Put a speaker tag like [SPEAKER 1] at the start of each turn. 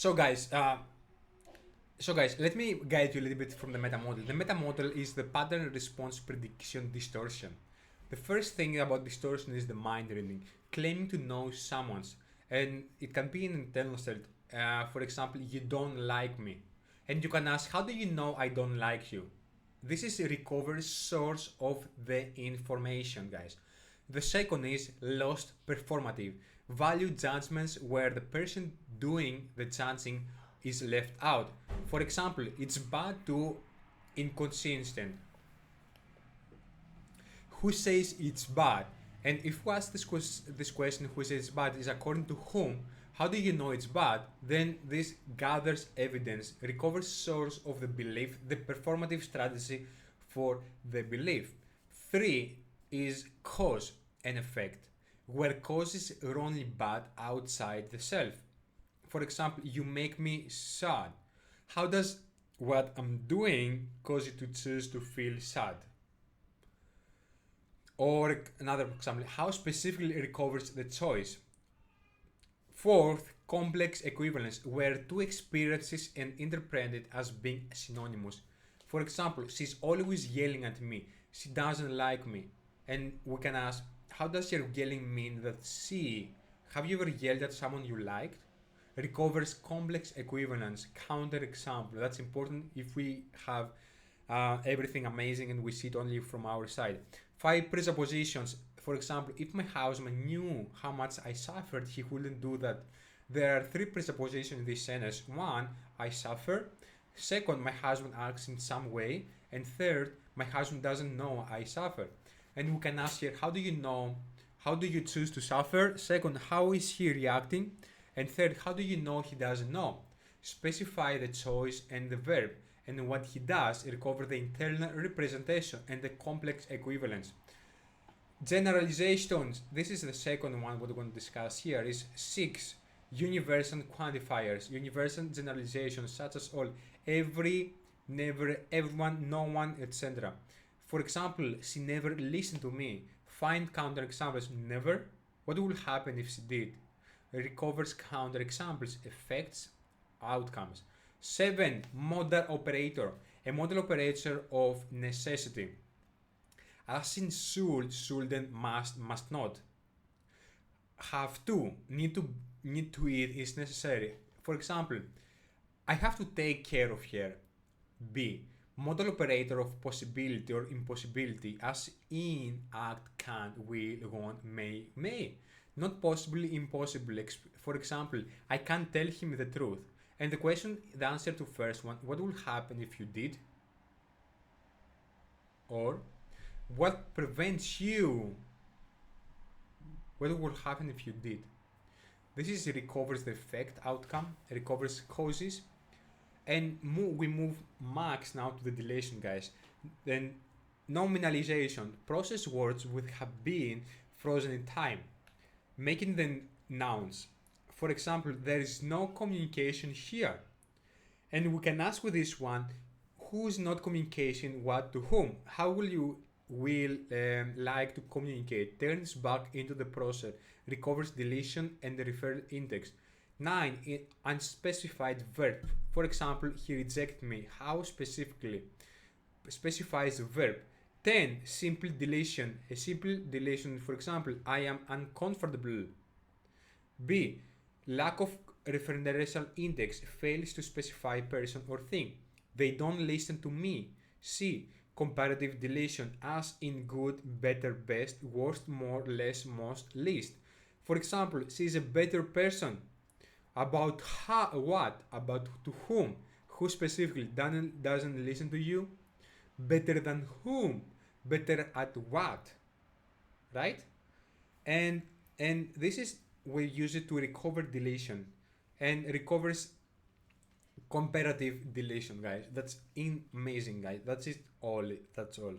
[SPEAKER 1] So guys, uh, so guys, let me guide you a little bit from the meta model. The meta model is the pattern response prediction distortion. The first thing about distortion is the mind reading, claiming to know someone's, and it can be an internal state. For example, you don't like me, and you can ask, how do you know I don't like you? This is a recovered source of the information, guys. The second is lost performative value judgments where the person doing the judging is left out. For example, it's bad to inconsistent. Who says it's bad? And if we ask this question, who says it's bad, is according to whom? How do you know it's bad? Then this gathers evidence, recovers source of the belief, the performative strategy for the belief. Three is cause and effect, where causes are only bad outside the self. For example, you make me sad. How does what I'm doing cause you to choose to feel sad? Or another example, how specifically recovers the choice? Fourth, complex equivalence, where two experiences are interpreted as being synonymous. For example, she's always yelling at me. She doesn't like me. And we can ask, how does your yelling mean that she? Have you ever yelled at someone you liked? Recovers complex equivalence, counter example. That's important if we have everything amazing and we see it only from our side. Five presuppositions. For example, if my husband knew how much I suffered, he wouldn't do that. There are three presuppositions in this sentence. One, I suffer. Second, my husband acts in some way. And third, my husband doesn't know I suffer. And we can ask here, how do you know? How do you choose to suffer? Second, how is he reacting? And third, how do you know he doesn't know? Specify the choice and the verb, and what he does recover the internal representation and the complex equivalence. Generalizations, this is the second one what we're going to discuss here, is six universal quantifiers, universal generalizations such as all, every, never, everyone, no one, etc. For example, she never listened to me. Find counterexamples. Never. What will happen if she did? Recovers counterexamples, effects, outcomes. 7. Modal operator. A modal operator of necessity. As in should, shouldn't, must not. Have to, need to eat is necessary. For example, I have to take care of her. B. Modal operator of possibility or impossibility, as in, act, can, will, want, may. Not possibly impossible. For example, I can't tell him the truth. And the answer to first one, what will happen if you did? Or, what prevents you? What will happen if you did? This is recovers the effect, outcome, recovers causes, and we move max now to the deletion, guys. Then nominalization, process words would have been frozen in time, making them nouns. For example, there is no communication here. And we can ask with this one, who's not communication what to whom? How will you like to communicate? Turns back into the process, recovers deletion and the referred index. 9. Unspecified verb. For example, he rejected me. How specifically? Specifies the verb. 10. Simple deletion. A simple deletion, for example, I am uncomfortable. B. Lack of referential index, fails to specify person or thing. They don't listen to me. C. Comparative deletion, as in good, better, best, worst, more, less, most, least. For example, she is a better person. About how, what? About to whom? Who specifically doesn't listen to you? Better than whom? Better at what? Right? And this is we use it to recover deletion and recovers comparative deletion, guys. That's amazing, guys. That's it all. That's all.